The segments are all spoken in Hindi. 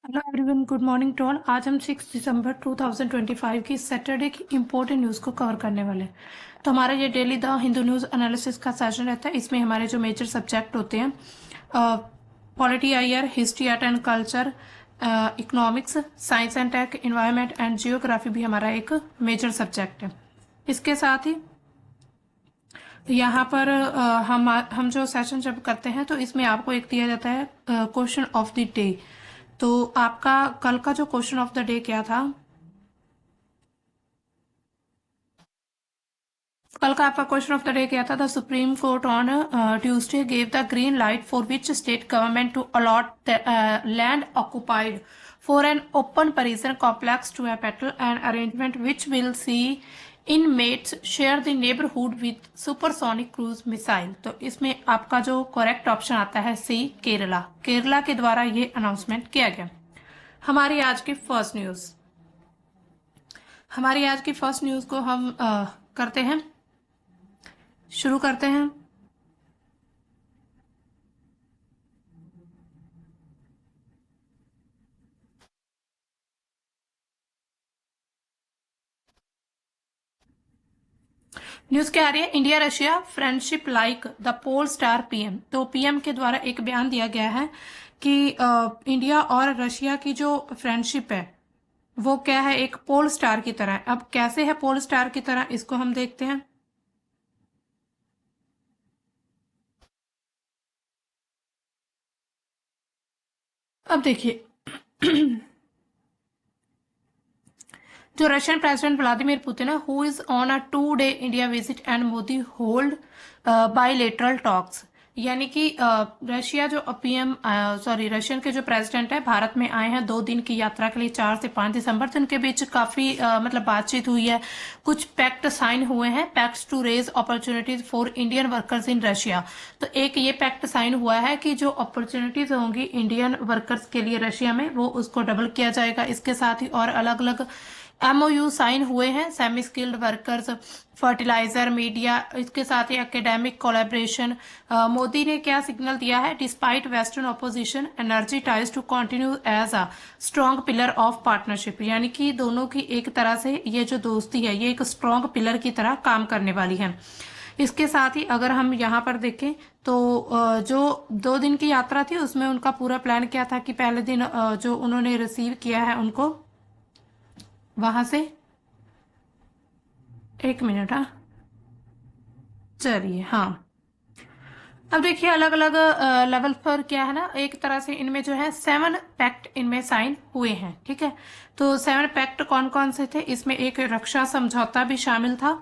Hello everyone, good morning to all. आज हम 6 दिसंबर 2025 की सैटरडे की इम्पोर्टेंट न्यूज़ को कवर करने वाले हैं। तो हमारा ये daily the Hindu news analysis का सेशन रहता है। इसमें हमारे जो मेजर सब्जेक्ट होते हैं, polity IR, history art and culture, economics, science and tech, environment and geography भी हमारा एक मेजर सब्जेक्ट है। इसके साथ ही यहाँ पर हम जो सेशन जब करते हैं तो इसमें आपको एक दिया जाता है क्वेश्चन ऑफ द डे। तो आपका कल का जो क्वेश्चन ऑफ द डे क्या था? कल का आपका क्वेश्चन ऑफ द डे क्या था? The supreme court on Tuesday gave the green light for which state government to allot land occupied for an open परिसर complex to a petrol an arrangement which will see inmates share the neighborhood with supersonic cruise missile। तो इसमें आपका जो करेक्ट ऑप्शन आता है सी, केरला। केरला के द्वारा ये अनाउंसमेंट किया गया। हमारी आज की फर्स्ट न्यूज हमारी आज की फर्स्ट न्यूज को हम करते हैं, शुरू करते हैं। न्यूज क्या आ रही है? India Russia friendship like the pole star PM. तो पीएम के द्वारा एक बयान दिया गया है कि इंडिया और रशिया की जो फ्रेंडशिप है वो क्या है, एक पोल स्टार की तरह है। अब कैसे है पोल स्टार की तरह, इसको हम देखते हैं। अब देखिए, जो रशियन प्रेसिडेंट व्लादिमीर पुतिन है, who is on a 2 day India visit and Modi hold bilateral talks. यानी कि रशिया जो पीएम सॉरी रशियन के जो प्रेसिडेंट है भारत में आए हैं 2 दिन की यात्रा के लिए, 4 से 5 दिसंबर। तो इनके बीच काफी मतलब बातचीत हुई है। कुछ पैक्ट साइन हुए हैं, pacts to raise opportunities for Indian workers in Russia. तो एक ये पैक्ट साइन हुआ है कि जो अपॉर्चुनिटीज होंगी इंडियन वर्कर्स के लिए रशिया में, वो उसको डबल किया जाएगा। इसके साथ ही और अलग अलग एमओयू साइन हुए हैं, semi skilled workers, fertiliser, media, इसके साथ ही एकेडमिक कोलैबोरेशन। मोदी ने क्या सिग्नल दिया है? Despite western opposition, energy ties to continue as a strong pillar of partnership. यानी कि दोनों की एक तरह से ये जो दोस्ती है ये एक स्ट्रॉन्ग पिलर की तरह काम करने वाली है। इसके साथ ही अगर हम यहाँ पर देखें तो जो 2 दिन की यात्रा थी उसमें उनका पूरा प्लान क्या था कि पहले दिन जो उन्होंने रिसीव किया है उनको वहां से, एक मिनट, हाँ चलिए, हाँ। अब देखिए अलग अलग लेवल पर क्या है ना, एक तरह से इनमें जो है 7 पैक्ट इनमें साइन हुए हैं। ठीक है, तो 7 पैक्ट कौन कौन से थे? इसमें एक रक्षा समझौता भी शामिल था,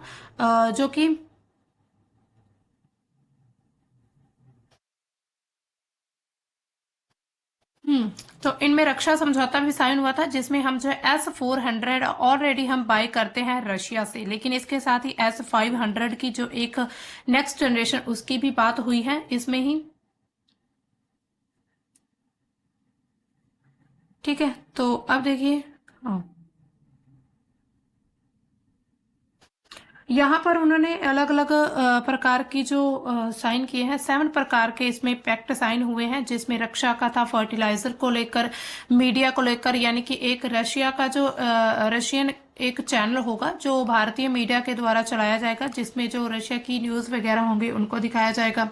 जो कि तो इनमें रक्षा समझौता भी साइन हुआ था जिसमें हम जो है S-400 ऑलरेडी हम बाय करते हैं रशिया से, लेकिन इसके साथ ही S-500 की जो एक नेक्स्ट जनरेशन उसकी भी बात हुई है इसमें ही। ठीक है, तो अब देखिए, हाँ, यहाँ पर उन्होंने अलग अलग प्रकार की जो साइन किए हैं, 7 प्रकार के इसमें पैक्ट साइन हुए हैं जिसमें रक्षा का था, फर्टिलाइजर को लेकर, मीडिया को लेकर। यानी कि एक रशिया का जो रशियन एक चैनल होगा जो भारतीय मीडिया के द्वारा चलाया जाएगा, जिसमें जो रशिया की न्यूज वगैरह होंगी उनको दिखाया जाएगा।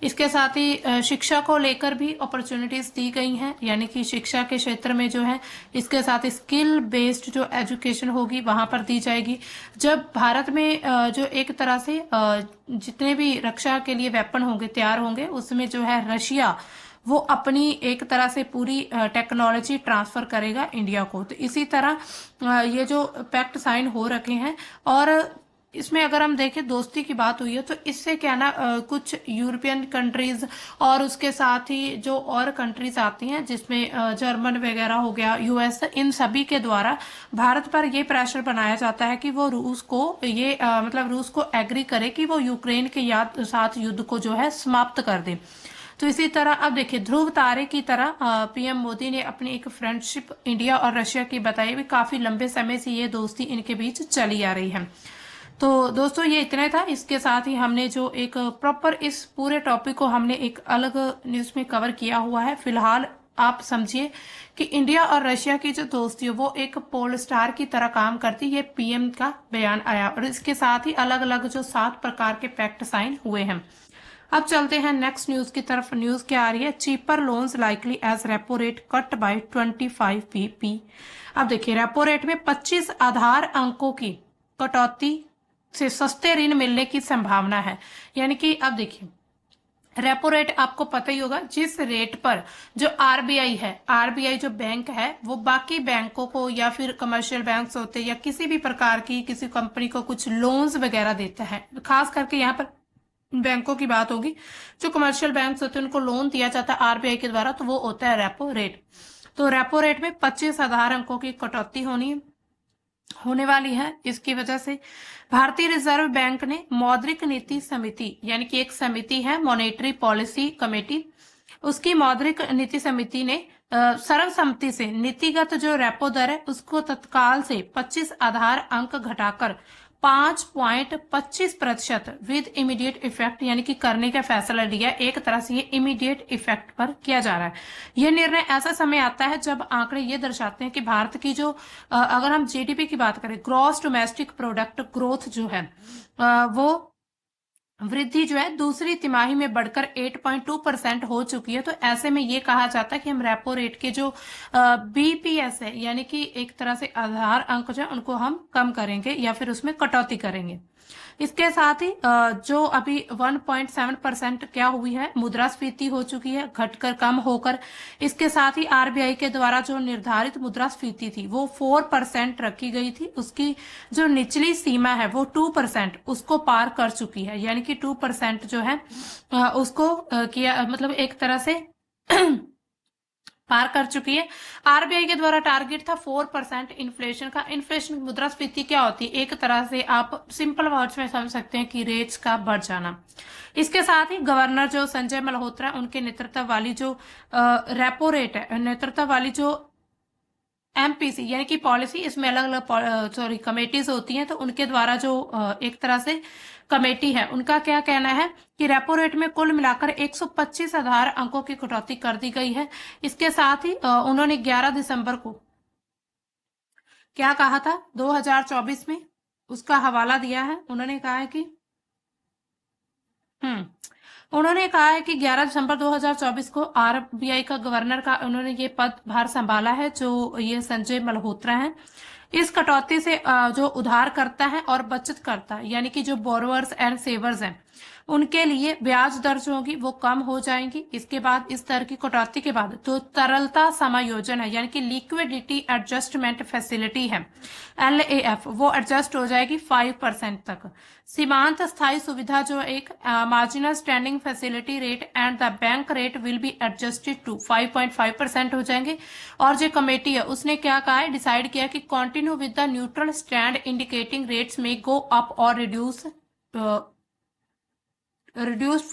इसके साथ ही शिक्षा को लेकर भी अपॉर्चुनिटीज दी गई हैं, यानी कि शिक्षा के क्षेत्र में जो है, इसके साथ स्किल बेस्ड जो एजुकेशन होगी वहां पर दी जाएगी। जब भारत में जो एक तरह से जितने भी रक्षा के लिए वेपन होंगे तैयार होंगे उसमें जो है रशिया वो अपनी एक तरह से पूरी टेक्नोलॉजी ट्रांसफर करेगा इंडिया को। तो इसी तरह ये जो पैक्ट साइन हो रखे हैं, और इसमें अगर हम देखें दोस्ती की बात हुई है तो इससे क्या ना कुछ यूरोपियन कंट्रीज और उसके साथ ही जो और कंट्रीज आती हैं जिसमें जर्मन वगैरह हो गया, यूएस, इन सभी के द्वारा भारत पर ये प्रेशर बनाया जाता है कि वो रूस को ये मतलब रूस को एग्री करे कि वो यूक्रेन के साथ युद्ध को जो है समाप्त कर दे। तो इसी तरह अब देखिए ध्रुव तारे की तरह पीएम मोदी ने अपनी एक फ्रेंडशिप इंडिया और रशिया की बताई भी, काफी लंबे समय से ये दोस्ती इनके बीच चली आ रही है। तो दोस्तों ये इतना था। इसके साथ ही हमने जो एक प्रॉपर इस पूरे टॉपिक को हमने एक अलग न्यूज में कवर किया हुआ है। फिलहाल आप समझिए कि इंडिया और रशिया की जो दोस्ती है वो एक पोल स्टार की तरह काम करती है। ये पीएम का बयान आया और इसके साथ ही अलग अलग जो 7 प्रकार के पैक्ट साइन हुए हैं। अब चलते हैं नेक्स्ट न्यूज की तरफ। न्यूज क्या आ रही है, cheaper loans likely as repo rate cut by 25 BP। अब देखिए रेपो रेट में 25 आधार अंकों की कटौती से सस्ते ऋण मिलने की संभावना है। यानी कि अब देखिए रेपो रेट आपको पता ही होगा, जिस रेट पर जो आरबीआई है, आरबीआई जो बैंक है वो बाकी बैंकों को या फिर कमर्शियल बैंक्स होते हैं या किसी भी प्रकार की किसी कंपनी को कुछ लोन्स वगैरह देता है, खास करके यहाँ पर बैंकों की बात होगी, जो कमर्शियल बैंक्स होते हैं उनको लोन दिया जाता है आरबीआई के द्वारा, तो वो होता है रेपो रेट। तो रेपो रेट में 25 आधार अंकों की कटौती होने वाली है। इसकी वजह से भारतीय रिजर्व बैंक ने मौद्रिक नीति समिति, यानी कि एक समिति है मॉनेटरी पॉलिसी कमेटी, उसकी मौद्रिक नीति समिति ने सर्वसम्मति से नीतिगत जो रेपो दर है उसको तत्काल से 25 आधार अंक घटाकर 5.25% विद इमीडिएट इफेक्ट यानी कि करने का फैसला लिया। एक तरह से ये इमीडिएट इफेक्ट पर किया जा रहा है। यह निर्णय ऐसा समय आता है जब आंकड़े ये दर्शाते हैं कि भारत की जो अगर हम जीडीपी की बात करें, ग्रॉस डोमेस्टिक प्रोडक्ट ग्रोथ जो है वो वृद्धि जो है दूसरी तिमाही में बढ़कर 8.2% हो चुकी है। तो ऐसे में ये कहा जाता है कि हम रेपो रेट के जो बीपीएस है यानी कि एक तरह से आधार अंक जो है उनको हम कम करेंगे या फिर उसमें कटौती करेंगे। इसके साथ ही जो अभी 1.7% क्या हुई है, मुद्रास्फीति हो चुकी है घटकर कम होकर। इसके साथ ही आरबीआई के द्वारा जो निर्धारित मुद्रास्फीति थी वो 4% रखी गई थी, उसकी जो निचली सीमा है वो 2% उसको पार कर चुकी है। यानी कि 2% जो है उसको किया, मतलब एक तरह से पार कर चुकी है। आरबीआई के द्वारा टारगेट था 4% इन्फ्लेशन का। इन्फ्लेशन मुद्रास्फीति क्या होती है, एक तरह से आप सिंपल वर्ड्स में समझ सकते हैं कि रेट्स का बढ़ जाना। इसके साथ ही गवर्नर जो संजय मल्होत्रा उनके नेतृत्व वाली जो रेपो रेट है, नेतृत्व वाली जो एमपीसी यानी कि पॉलिसी, इसमें अलग अलग कमेटीज होती हैं, तो उनके द्वारा जो एक तरह से कमेटी है उनका क्या कहना है कि रेपो रेट में कुल मिलाकर 125 आधार अंकों की कटौती कर दी गई है। इसके साथ ही उन्होंने 11 दिसंबर को क्या कहा था 2024 में, उसका हवाला दिया है। उन्होंने कहा है कि उन्होंने कहा है कि 11 दिसंबर 2024 को आरबीआई का गवर्नर का उन्होंने ये पदभार संभाला है, जो ये संजय मल्होत्रा हैं। इस कटौती से जो उधार करता है और बचत करता है यानी कि जो बोरोवर्स एंड सेवर्स हैं उनके लिए ब्याज दर जो होगी वो कम हो जाएंगी। इसके बाद इस दर की कटौती के बाद तो तरलता समायोजन है यानी कि लिक्विडिटी एडजस्टमेंट फैसिलिटी है LAF, वो एडजस्ट हो जाएगी 5% तक। सीमांत स्थायी सुविधा जो एक marginal standing facility rate and the bank rate will be adjusted to 5.5% हो जाएंगे। और जो कमेटी है उसने क्या कहा है, डिसाइड किया कि continue with the neutral stand indicating rates में गो अप और रिड्यूस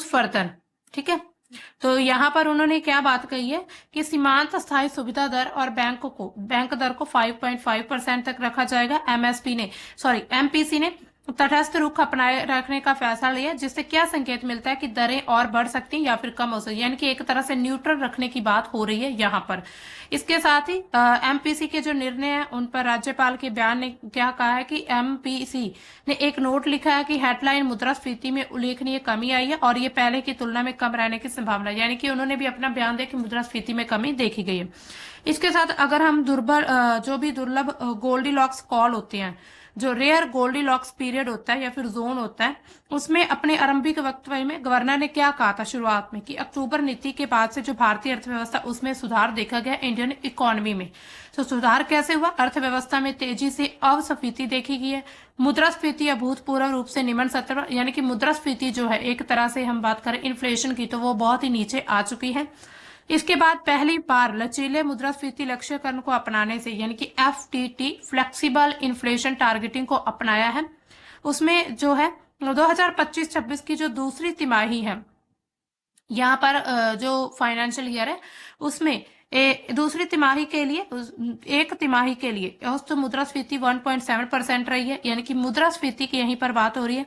फर्दर। ठीक है, तो यहाँ पर उन्होंने क्या बात कही है कि सीमांत स्थायी सुविधा दर और बैंक दर को 5.5% तक रखा जाएगा। एमपीसी ने तटस्थ रुख अपनाए रखने का फैसला लिया, जिससे क्या संकेत मिलता है कि दरें और बढ़ सकती हैं या फिर कम हो सकती है, यानी कि एक तरह से न्यूट्रल रखने की बात हो रही है यहाँ पर। इसके साथ ही एमपीसी के जो निर्णय है उन पर राज्यपाल के बयान ने क्या कहा है कि एमपीसी ने एक नोट लिखा है कि हेडलाइन मुद्रास्फीति में उल्लेखनीय कमी आई है और ये पहले की तुलना में कम रहने की संभावना, यानी कि उन्होंने भी अपना बयान दिया कि मुद्रास्फीति में कमी देखी गई है। इसके साथ अगर हम जो भी दुर्लभ गोल्डीलॉक्स कॉल होते हैं, जो रेयर गोल्डीलॉक्स पीरियड होता है या फिर जोन होता है, उसमें अपने आरंभिक वक्तव्य में गवर्नर ने क्या कहा था शुरुआत में कि अक्टूबर नीति के बाद से जो भारतीय अर्थव्यवस्था उसमें सुधार देखा गया इंडियन इकोनॉमी में। तो सुधार कैसे हुआ, अर्थव्यवस्था में तेजी से अवस्फीति देखी गई है, मुद्रास्फीति अभूतपूर्व रूप से निम्न स्तर पर, यानी कि मुद्रास्फीति जो है एक तरह से हम बात करें इन्फ्लेशन की तो वो बहुत ही नीचे आ चुकी है। इसके बाद पहली बार लचीले मुद्रास्फीति लक्ष्यकरण को अपनाने से यानी कि FTT फ्लेक्सिबल इन्फ्लेशन टारगेटिंग को अपनाया है। उसमें जो है 2025-26 की जो दूसरी तिमाही है, यहाँ पर जो फाइनेंशियल ईयर है उसमें दूसरी तिमाही के लिए, एक तिमाही के लिए औसत मुद्रास्फीति 1.7% रही है, यानी कि मुद्रास्फीति की यहीं पर बात हो रही है।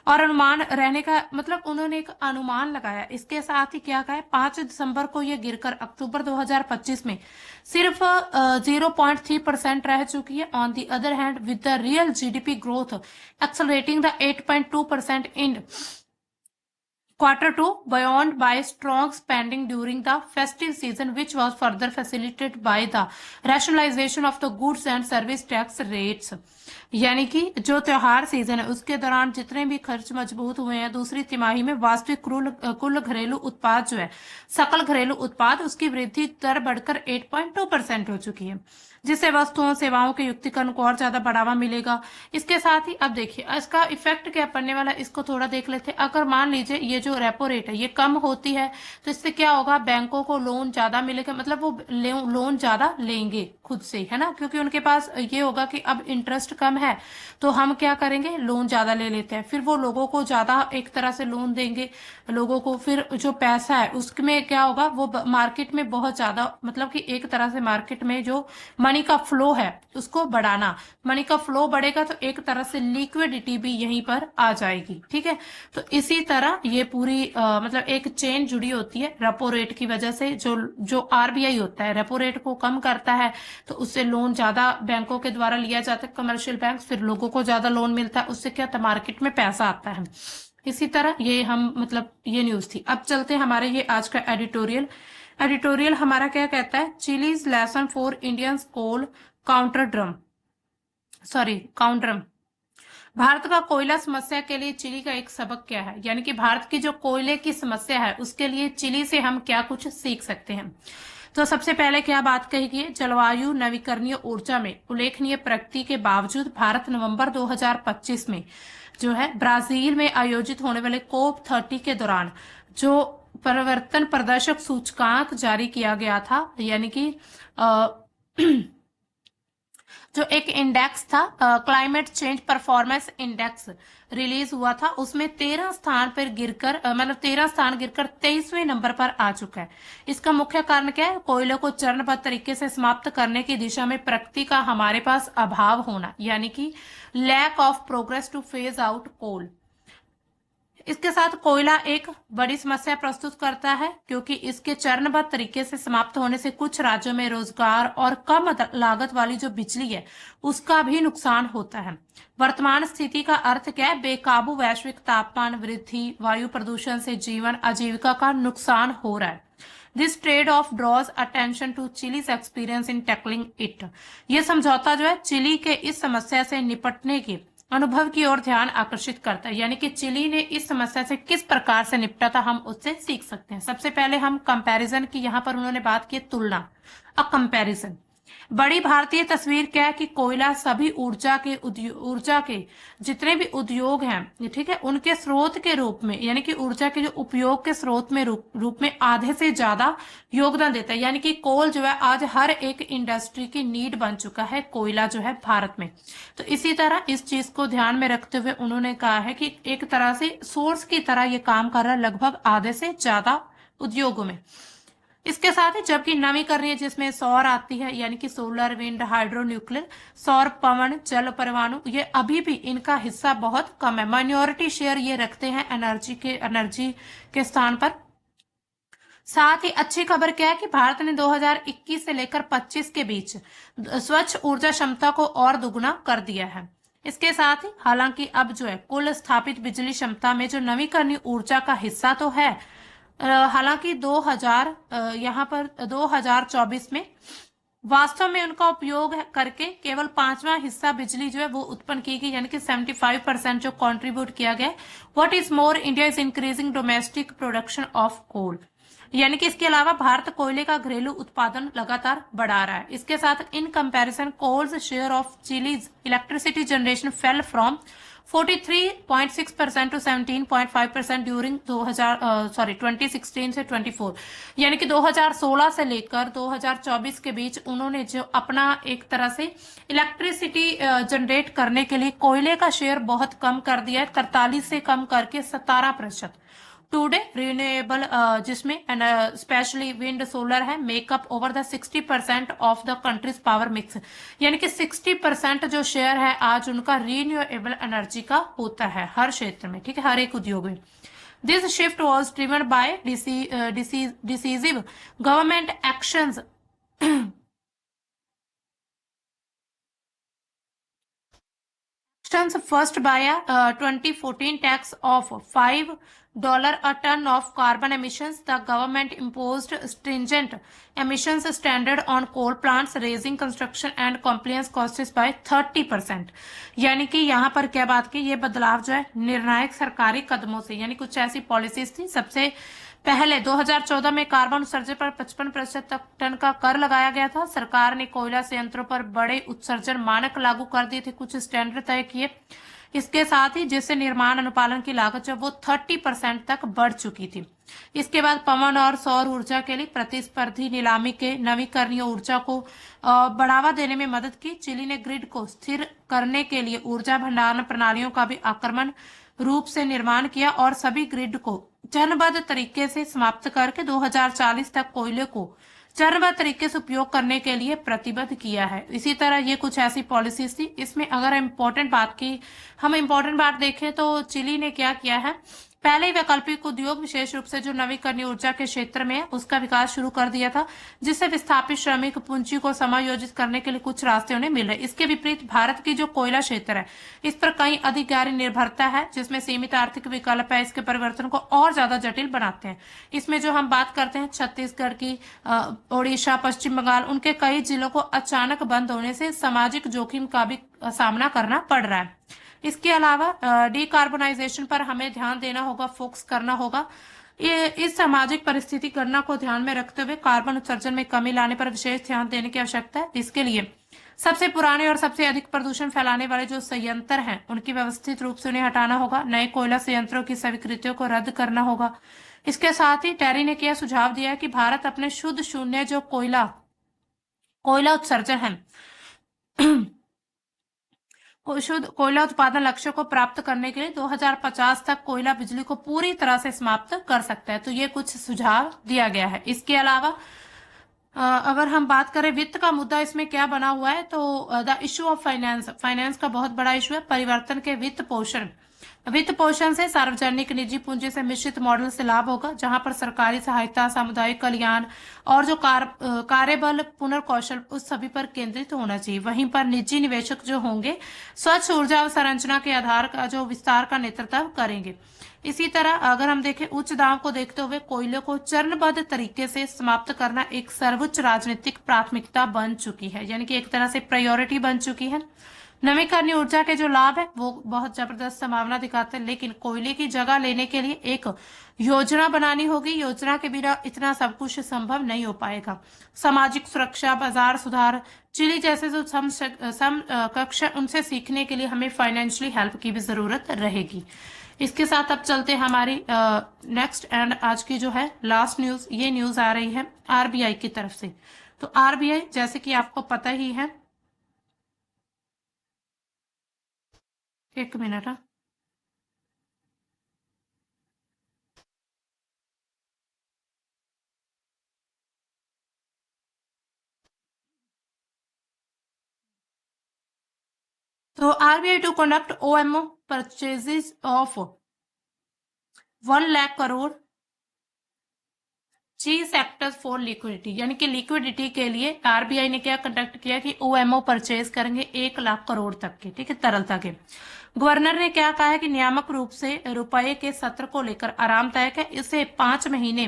और अनुमान रहने का मतलब उन्होंने एक अनुमान लगाया। इसके साथ ही क्या कहा है, 5 दिसंबर को ये गिरकर अक्टूबर 2025 में सिर्फ 0.3% रह चुकी है। On the other hand with the real GDP growth accelerating the 8.2% in Q2 beyond by strong spending during the festive season, which was further facilitated by the rationalization of the goods and service tax rates। यानी कि जो त्योहार सीजन है उसके दौरान जितने भी खर्च मजबूत हुए हैं, दूसरी तिमाही में वास्तविक कुल घरेलू उत्पाद जो है, सकल घरेलू उत्पाद, उसकी वृद्धि दर बढ़कर 8.2% हो चुकी है, जिससे वस्तुओं सेवाओं के युक्तिकरण को और ज्यादा बढ़ावा मिलेगा। इसके साथ ही अब देखिए इसका इफेक्ट क्या पड़ने वाला है, इसको थोड़ा देख लेते हैं। अगर मान लीजिए ये जो रेपो रेट है ये कम होती है तो इससे क्या होगा, बैंकों को लोन ज्यादा मिलेगा, मतलब वो लोन ज्यादा लेंगे खुद से, है ना, क्योंकि उनके पास ये होगा कि अब इंटरेस्ट कम है तो हम क्या करेंगे, लोन ज्यादा ले लेते हैं। फिर वो लोगों को ज्यादा एक तरह से लोन देंगे लोगों को, फिर जो पैसा है उसमें क्या होगा, वो मार्केट में बहुत ज्यादा, मतलब कि एक तरह से मार्केट में जो मनी का फ्लो है उसको बढ़ाना। मनी का फ्लो बढ़ेगा तो एक तरह से लिक्विडिटी भी यहीं पर आ जाएगी। ठीक है, तो इसी तरह ये पूरी मतलब एक चेन जुड़ी होती है रेपो रेट की वजह से। जो आरबीआई होता है रेपो रेट को कम करता है तो उससे लोन ज्यादा बैंकों के द्वारा लिया जाता है, कमर्शियल बैंक, फिर लोगों को ज्यादा लोन मिलता है, उससे क्या होता है, मार्केट में पैसा आता है। इसी तरह ये हम मतलब ये न्यूज थी। अब चलते हैं हमारे ये आज का एडिटोरियल। एडिटोरियल हमारा क्या कहता है, चिलीज लेसन फॉर इंडियंस कोल काउंटरम। भारत का कोयला समस्या के लिए चिली का एक सबक क्या है, यानी कि भारत की जो कोयले की समस्या है उसके लिए चिली से हम क्या कुछ सीख सकते हैं। तो सबसे पहले क्या बात कही गई है, जलवायु नवीकरणीय ऊर्जा में उल्लेखनीय प्रगति के बावजूद भारत नवंबर 2025 में जो है ब्राजील में आयोजित होने वाले COP30 के दौरान जो परिवर्तन प्रदर्शक सूचकांक जारी किया गया था, यानी कि जो एक इंडेक्स था climate change performance index release हुआ था, उसमें 13 स्थान पर गिरकर मतलब 13 स्थान गिरकर 23वें नंबर पर आ चुका है। इसका मुख्य कारण क्या है, कोयले को चरणबद्ध तरीके से समाप्त करने की दिशा में प्रगति का हमारे पास अभाव होना, यानी कि lack of progress to phase out coal. इसके साथ कोयला एक बड़ी समस्या प्रस्तुत करता है क्योंकि इसके चरणबद्ध तरीके से समाप्त होने से कुछ राज्यों में रोजगार और कम लागत वाली जो बिजली है उसका भी नुकसान होता है। वर्तमान स्थिति का अर्थ क्या है, बेकाबू वैश्विक तापमान वृद्धि, वायु प्रदूषण से जीवन आजीविका का नुकसान हो रहा है। This trade off draws attention to Chile's experience in tackling it. ये समझौता जो है चिली के इस समस्या से निपटने की अनुभव की ओर ध्यान आकर्षित करता है, यानी कि चिली ने इस समस्या से किस प्रकार से निपटा था हम उससे सीख सकते हैं। सबसे पहले हम कंपैरिजन की, यहाँ पर उन्होंने बात की तुलना, अ कंपैरिजन। बड़ी भारतीय तस्वीर क्या है कि कोयला सभी ऊर्जा के जितने भी उद्योग हैं, ठीक है, उनके स्रोत के रूप में, यानी कि ऊर्जा के जो उपयोग के स्रोत में रूप में आधे से ज्यादा योगदान देता है। यानी कि कोल जो है आज हर एक इंडस्ट्री की नीड बन चुका है कोयला जो है भारत में। तो इसी तरह इस चीज को ध्यान में रखते हुए उन्होंने कहा है कि एक तरह से सोर्स की तरह ये काम कर रहा है लगभग आधे से ज्यादा उद्योगों में। इसके साथ ही जबकि नवीकरणीय जिसमें सौर आती है, यानी कि सोलर, विंड, हाइड्रो, न्यूक्लियर, सौर, पवन, जल, परमाणु, ये अभी भी इनका हिस्सा बहुत कम है। माइनॉरिटी शेयर ये रखते हैं एनर्जी के स्थान पर। साथ ही अच्छी खबर क्या है कि भारत ने 2021 से लेकर 25 के बीच स्वच्छ ऊर्जा क्षमता को और दुगुना कर दिया है। इसके साथ ही हालांकि अब जो है कुल स्थापित बिजली क्षमता में जो नवीकरणीय ऊर्जा का हिस्सा तो है, हालांकि 2024 में वास्तव में उनका उपयोग करके केवल 5वां हिस्सा बिजली जो है वो उत्पन्न की गई, यानी कि 75% जो कंट्रीब्यूट किया गया। What is more, India is increasing domestic production of coal, यानी कि इसके अलावा भारत कोयले का घरेलू उत्पादन लगातार बढ़ा रहा है। इसके साथ in comparison coal's share of Chile's electricity generation fell from 43.6% to 17.5% during 2016 से 24, यानी कि 2016 से लेकर 2024 के बीच उन्होंने जो अपना एक तरह से इलेक्ट्रिसिटी जनरेट करने के लिए कोयले का शेयर बहुत कम कर दिया है, 43 से कम करके 17%। टुडे रिन्यूएबल जिसमें स्पेशली विंड सोलर है makeup over the 60% of the countries power mix, यानी कि 60% जो शेयर है आज उनका रिन्यूएबल एनर्जी का होता है हर क्षेत्र में, ठीक है, हर एक उद्योग में। This shift was driven by decisive government actions first by a 2014 tax of $5 a ton of carbon emissions. The government imposed stringent emissions standard on coal plants, raising construction and compliance costs by 30%। यानी कि यहाँ पर क्या बात की, ये बदलाव जो है निर्णायक सरकारी कदमों से, यानी कुछ ऐसी पॉलिसीज थी। सबसे पहले 2014 में कार्बन उत्सर्जन पर 55% तक टन का कर लगाया गया था। सरकार ने कोयला संयंत्रों पर बड़े उत्सर्जन मानक लागू कर दिए थे, कुछ स्टैंडर्ड तय किए। इसके साथ ही जिससे निर्माण अनुपालन की लागत जो वो 30% तक बढ़ चुकी थी। इसके बाद पवन और सौर ऊर्जा के लिए प्रतिस्पर्धी नीलामी के नवीकरणीय ऊर्जा को बढ़ावा देने में मदद की। चिली ने ग्रिड को स्थिर करने के लिए ऊर्जा भंडारण प्रणालियों का भी आक्रमण रूप से निर्माण किया और सभी ग्रिड को चरणबद्ध तरीके से समाप्त करके 2040 तक कोयले को चरणबद्ध तरीके से उपयोग करने के लिए प्रतिबद्ध किया है। इसी तरह ये कुछ ऐसी पॉलिसीज थी। इसमें अगर हम इम्पोर्टेंट बात देखें तो चिली ने क्या किया है, पहले ही वैकल्पिक उद्योग विशेष रूप से जो नवीकरणीय ऊर्जा के क्षेत्र में है उसका विकास शुरू कर दिया था, जिससे विस्थापित श्रमिक पूंजी को समायोजित करने के लिए कुछ रास्ते उन्हें मिल रहे। इसके विपरीत भारत की जो कोयला क्षेत्र है इस पर कई अधिक गहरी निर्भरता है, जिसमें सीमित आर्थिक विकल्प है, इसके परिवर्तन को और ज्यादा जटिल बनाते हैं। इसमें जो हम बात करते हैं छत्तीसगढ़ की, ओडिशा, पश्चिम बंगाल, उनके कई जिलों को अचानक बंद होने से सामाजिक जोखिम का भी सामना करना पड़ रहा है। इसके अलावा डीकार्बोनाइजेशन पर हमें ध्यान देना होगा, फोकस करना होगा। इस सामाजिक परिस्थिति गणना को ध्यान में रखते हुए कार्बन उत्सर्जन में कमी लाने पर विशेष ध्यान देने की आवश्यकता है। इसके लिए सबसे पुराने और सबसे अधिक प्रदूषण फैलाने वाले जो संयंत्र हैं उनकी व्यवस्थित रूप से उन्हें हटाना होगा। नए कोयला संयंत्रों की स्वीकृतियों को रद्द करना होगा। इसके साथ ही टेरी ने क्या सुझाव दिया है कि भारत अपने शुद्ध शून्य जो कोयला उत्सर्जन है शुद्ध कोयला उत्पादन लक्ष्य को प्राप्त करने के लिए 2050 तक कोयला बिजली को पूरी तरह से समाप्त कर सकता है। तो ये कुछ सुझाव दिया गया है। इसके अलावा अगर हम बात करें वित्त का मुद्दा इसमें क्या बना हुआ है, तो द इश्यू ऑफ फाइनेंस का बहुत बड़ा इश्यू है। परिवर्तन के वित्त पोषण से सार्वजनिक निजी पूंजी से मिश्रित मॉडल से लाभ होगा, जहां पर सरकारी सहायता, सामुदायिक कल्याण और जो कार्यबल पुनर्कौशल उस सभी पर केंद्रित होना चाहिए। वहीं पर निजी निवेशक जो होंगे स्वच्छ ऊर्जा संरचना के आधार का जो विस्तार का नेतृत्व करेंगे। इसी तरह अगर हम देखें उच्च दाम को देखते हुए कोयले को चरणबद्ध तरीके से समाप्त करना एक सर्वोच्च राजनीतिक प्राथमिकता बन चुकी है, यानी कि एक तरह से प्रायोरिटी बन चुकी है। नवीकरणीय ऊर्जा के जो लाभ है वो बहुत जबरदस्त संभावना दिखाते हैं, लेकिन कोयले की जगह लेने के लिए एक योजना बनानी होगी। योजना के बिना इतना सब कुछ संभव नहीं हो पाएगा। सामाजिक सुरक्षा, बाजार सुधार, चिली जैसे जो समकक्ष उनसे सीखने के लिए हमें फाइनेंशियली हेल्प की भी जरूरत रहेगी। इसके साथ अब चलते हैं हमारी नेक्स्ट एंड आज की जो है लास्ट न्यूज। ये न्यूज आ रही है आरबीआई की तरफ से। तो आरबीआई जैसे कि आपको पता ही है, एक मिनट है, तो RBI to conduct OMO purchases of 1 lakh crore G sectors for liquidity, यानी कि लिक्विडिटी के लिए आरबीआई ने क्या कंडक्ट किया कि ओएमओ परचेज करेंगे 1 लाख करोड़ तक के, ठीक है, तरलता के। गवर्नर ने क्या कहा है कि नियामक रूप से रुपए के सत्र को लेकर आरामदायक है। इसे 5 महीने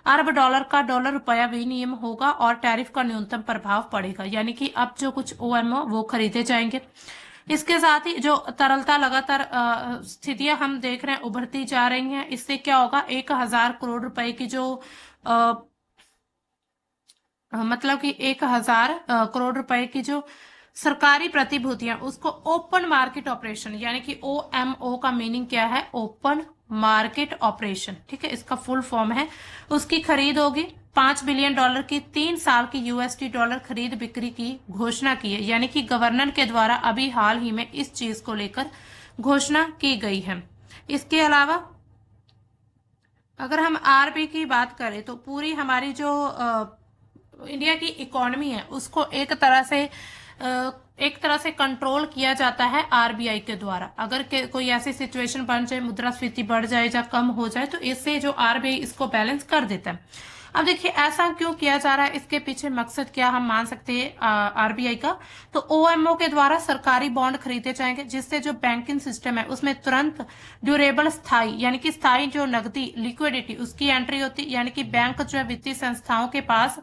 अरब डॉलर का डॉलर रुपया विनिमय होगा और टैरिफ का न्यूनतम प्रभाव पड़ेगा, यानी कि अब जो कुछ ओएमओ वो खरीदे जाएंगे। इसके साथ ही जो तरलता लगातार स्थितियां हम देख रहे हैं उभरती जा रही हैं, इससे क्या होगा 1000 करोड़ रुपए की जो मतलब कि 1000 करोड़ रुपए की जो सरकारी प्रतिभूतियां उसको ओपन मार्केट ऑपरेशन, यानी कि ओएमओ का मीनिंग क्या है, ओपन मार्केट ऑपरेशन, ठीक है, इसका फुल फॉर्म है, उसकी खरीद होगी। $5 बिलियन की 3 साल की यूएसडी डॉलर खरीद बिक्री की घोषणा की है, यानी कि गवर्नर के द्वारा अभी हाल ही में इस चीज को लेकर घोषणा की गई है। इसके अलावा अगर हम आरबीआई की बात करें तो पूरी हमारी जो इंडिया की इकोनॉमी है उसको एक तरह से कंट्रोल किया जाता है आरबीआई के द्वारा। अगर कोई ऐसी सिचुएशन बन जाए, मुद्रास्फीति बढ़ जाए या कम हो जाए, तो इससे जो आरबीआई इसको बैलेंस कर देता है। अब देखिए ऐसा क्यों किया जा रहा है, इसके पीछे मकसद क्या हम मान सकते हैं आरबीआई का। तो ओएमओ के द्वारा सरकारी बॉन्ड खरीदे जाएंगे, जिससे जो बैंकिंग सिस्टम है उसमें तुरंत ड्यूरेबल स्थायी यानी कि स्थायी जो नकदी लिक्विडिटी उसकी एंट्री होती, यानी कि बैंक जो है वित्तीय संस्थाओं के पास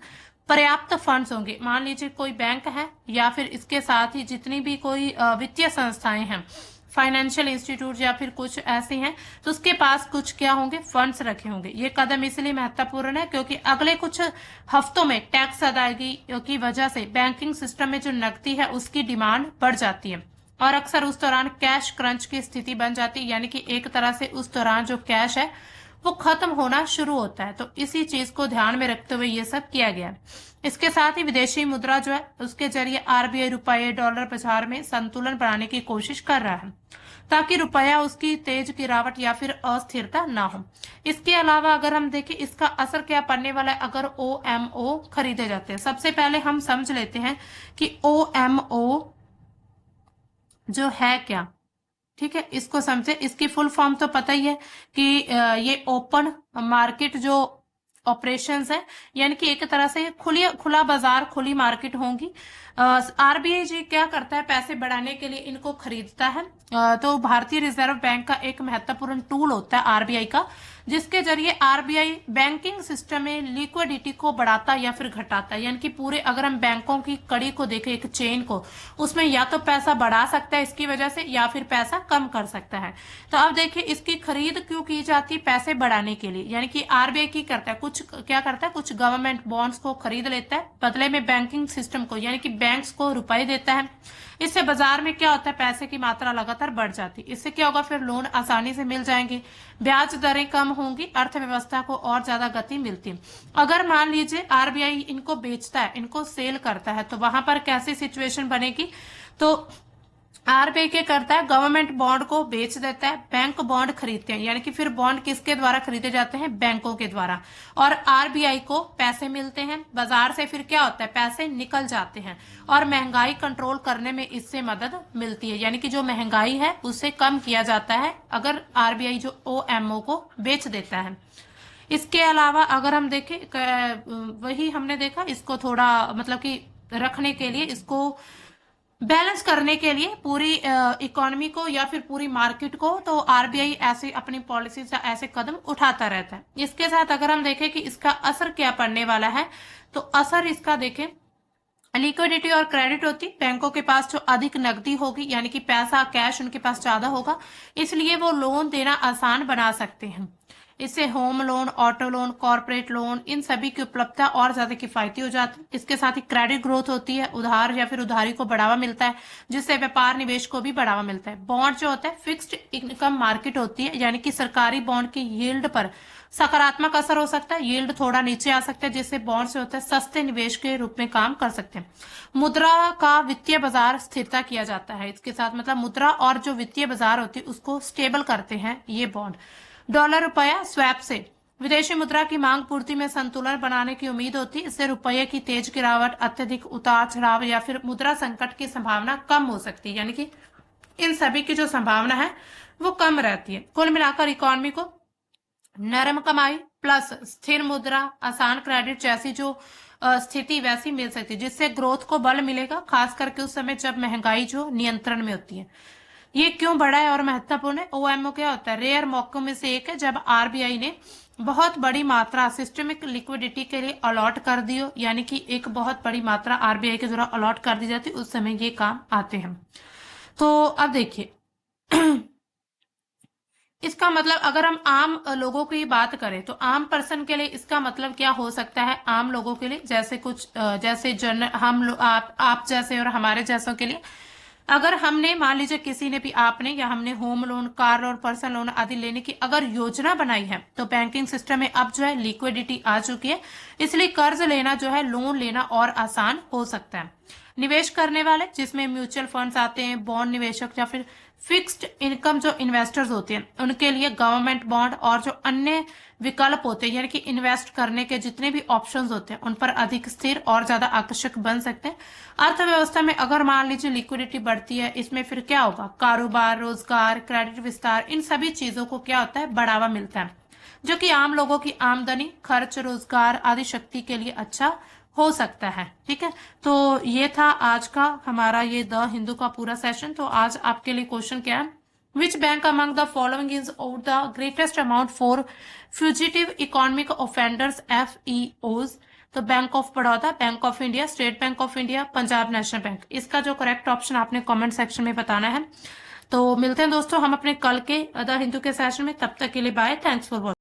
पर्याप्त फंड्स होंगे। मान लीजिए कोई बैंक है या फिर इसके साथ ही जितनी भी कोई वित्तीय संस्थाएं हैं, फाइनेंशियल इंस्टीट्यूट या फिर कुछ ऐसे हैं, तो उसके पास कुछ क्या होंगे, फंड्स रखे होंगे। ये कदम इसलिए महत्वपूर्ण है क्योंकि अगले कुछ हफ्तों में टैक्स अदायगी की वजह से बैंकिंग सिस्टम में जो नकदी है उसकी डिमांड बढ़ जाती है और अक्सर उस दौरान कैश क्रंच की स्थिति बन जाती है, यानी कि एक तरह से उस दौरान जो कैश है वो खत्म होना शुरू होता है। तो इसी चीज को ध्यान में रखते हुए ये सब किया गया है। इसके साथ ही विदेशी मुद्रा जो है उसके जरिए आरबीआई रुपये डॉलर बाजार में संतुलन बनाने की कोशिश कर रहा है, ताकि रुपया उसकी तेज गिरावट या फिर अस्थिरता ना हो। इसके अलावा अगर हम देखें इसका असर क्या पड़ने वाला है अगर ओएमओ खरीदे जाते हैं। सबसे पहले हम समझ लेते हैं कि ओएमओ जो है क्या, ठीक है, इसको समझे। इसकी फुल फॉर्म तो पता ही है कि ये ओपन मार्केट जो ऑपरेशंस है, यानी कि एक तरह से खुला बाजार, खुली मार्केट होंगी। आरबीआई जी क्या करता है, पैसे बढ़ाने के लिए इनको खरीदता है। तो भारतीय रिजर्व बैंक का एक महत्वपूर्ण टूल होता है आरबीआई का, जिसके जरिए आरबीआई बैंकिंग सिस्टम में लिक्विडिटी को बढ़ाता या फिर घटाता है। यानी कि पूरे अगर हम बैंकों की कड़ी को देखें, एक चेन को, उसमें या तो पैसा बढ़ा सकता है इसकी वजह से या फिर पैसा कम कर सकता है। तो अब देखिए इसकी खरीद क्यों की जाती है, पैसे बढ़ाने के लिए। यानी कि आरबीआई की करता है क्या करता है, कुछ गवर्नमेंट बॉन्ड्स को खरीद लेता है, बदले में बैंकिंग सिस्टम को यानी कि बैंक्स को रुपए देता है। इससे बाजार में क्या होता है, पैसे की मात्रा लगातार बढ़ जाती है। इससे क्या होगा, फिर लोन आसानी से मिल जाएंगे, ब्याज दरें कम होंगी, अर्थव्यवस्था को और ज्यादा गति मिलती है। अगर मान लीजिए आरबीआई इनको बेचता है, इनको सेल करता है, तो वहां पर कैसी सिचुएशन बनेगी। तो आरबीआई क्या करता है, गवर्नमेंट बॉन्ड को बेच देता है, बैंक बॉन्ड खरीदते हैं। यानी कि फिर बॉन्ड किसके द्वारा खरीदे जाते हैं, बैंकों के द्वारा, और आरबीआई को पैसे मिलते हैं। बाजार से फिर क्या होता है, पैसे निकल जाते हैं और महंगाई कंट्रोल करने में इससे मदद मिलती है। यानी कि जो महंगाई है उससे कम किया जाता है अगर आरबीआई जो ओएमओ को बेच देता है। इसके अलावा अगर हम देखें, वही हमने देखा, इसको थोड़ा मतलब कि रखने के लिए, इसको बैलेंस करने के लिए पूरी इकोनॉमी को या फिर पूरी मार्केट को, तो आरबीआई ऐसे अपनी पॉलिसी से ऐसे कदम उठाता रहता है। इसके साथ अगर हम देखें कि इसका असर क्या पड़ने वाला है, तो असर इसका देखें, लिक्विडिटी और क्रेडिट होती, बैंकों के पास जो अधिक नकदी होगी यानी कि पैसा कैश उनके पास ज्यादा होगा, इसलिए वो लोन देना आसान बना सकते हैं। इससे home loan, auto loan, corporate loan, इन सभी की उपलब्धता और ज्यादा किफायती हो जाती है। इसके साथ ही क्रेडिट ग्रोथ होती है, उधार या फिर उधारी को बढ़ावा मिलता है, जिससे व्यापार निवेश को भी बढ़ावा मिलता है। बॉन्ड जो होता है फिक्स्ड इनकम मार्केट होती है, यानी कि सरकारी बॉन्ड की यील्ड पर सकारात्मक असर हो सकता है, यील्ड थोड़ा नीचे आ सकता है, जिससे बॉन्ड से होता है सस्ते निवेश के रूप में काम कर सकते हैं। मुद्रा का वित्तीय बाजार स्थिरता किया जाता है, इसके साथ मतलब मुद्रा और जो वित्तीय बाजार होती है उसको स्टेबल करते हैं ये बॉन्ड। डॉलर रुपया स्वैप से विदेशी मुद्रा की मांग पूर्ति में संतुलन बनाने की उम्मीद होती है। इससे रुपये की तेज गिरावट, अत्यधिक उतार चढ़ाव या फिर मुद्रा संकट की संभावना कम हो सकती है। यानी कि इन सभी की जो संभावना है वो कम रहती है। कुल मिलाकर इकोनॉमी को नरम कमाई प्लस स्थिर मुद्रा, आसान क्रेडिट जैसी जो स्थिति वैसी मिल सकती है, जिससे ग्रोथ को बल मिलेगा, खास करके उस समय जब महंगाई जो नियंत्रण में होती है। ये क्यों बड़ा है और महत्वपूर्ण है, ओएमओ क्या होता है, रेयर मौकों में से एक है जब आरबीआई ने बहुत बड़ी मात्रा सिस्टमिक लिक्विडिटी के लिए अलॉट कर दी हो, यानी कि एक बहुत बड़ी मात्रा आरबीआई के द्वारा अलॉट कर दी जाती है, उस समय ये काम आते हैं। तो अब देखिए इसका मतलब अगर हम आम लोगों की बात करें तो आम पर्सन के लिए इसका मतलब क्या हो सकता है। आम लोगों के लिए जैसे कुछ जैसे जन हम लोग, आप जैसे और हमारे जैसों के लिए, अगर हमने मान लीजिए किसी ने भी, आपने या हमने home loan, car loan, personal loan आदि लेने की अगर योजना बनाई है, तो बैंकिंग सिस्टम में अब जो है लिक्विडिटी आ चुकी है, इसलिए कर्ज लेना जो है, लोन लेना और आसान हो सकता है। निवेश करने वाले जिसमें म्यूचुअल फंड्स आते हैं, बॉन्ड निवेशक या फिर फिक्स्ड इनकम जो इन्वेस्टर्स होते हैं उनके लिए गवर्नमेंट बॉन्ड और जो अन्य विकल्प होते हैं यानी कि इन्वेस्ट करने के जितने भी ऑप्शंस होते हैं उन पर अधिक स्थिर और ज्यादा आकर्षक बन सकते हैं। अर्थव्यवस्था में अगर मान लीजिए लिक्विडिटी बढ़ती है, इसमें फिर क्या होगा, कारोबार, रोजगार, क्रेडिट विस्तार, इन सभी चीजों को क्या होता है, बढ़ावा मिलता है, जो कि आम लोगों की आमदनी, खर्च, रोजगार आदि शक्ति के लिए अच्छा हो सकता है। ठीक है, तो ये था आज का हमारा ये द हिंदू का पूरा सेशन। तो आज आपके लिए क्वेश्चन क्या है, which bank among the following is over the greatest amount for fugitive economic offenders FEOs। तो bank of Baroda, bank of India, state bank of India, Punjab national bank. इसका जो करेक्ट ऑप्शन आपने कमेंट सेक्शन में बताना है। तो मिलते हैं दोस्तों हम अपने कल के द हिंदू के सेशन में, तब तक के लिए बाय, थैंक्स फॉर वॉचिंग।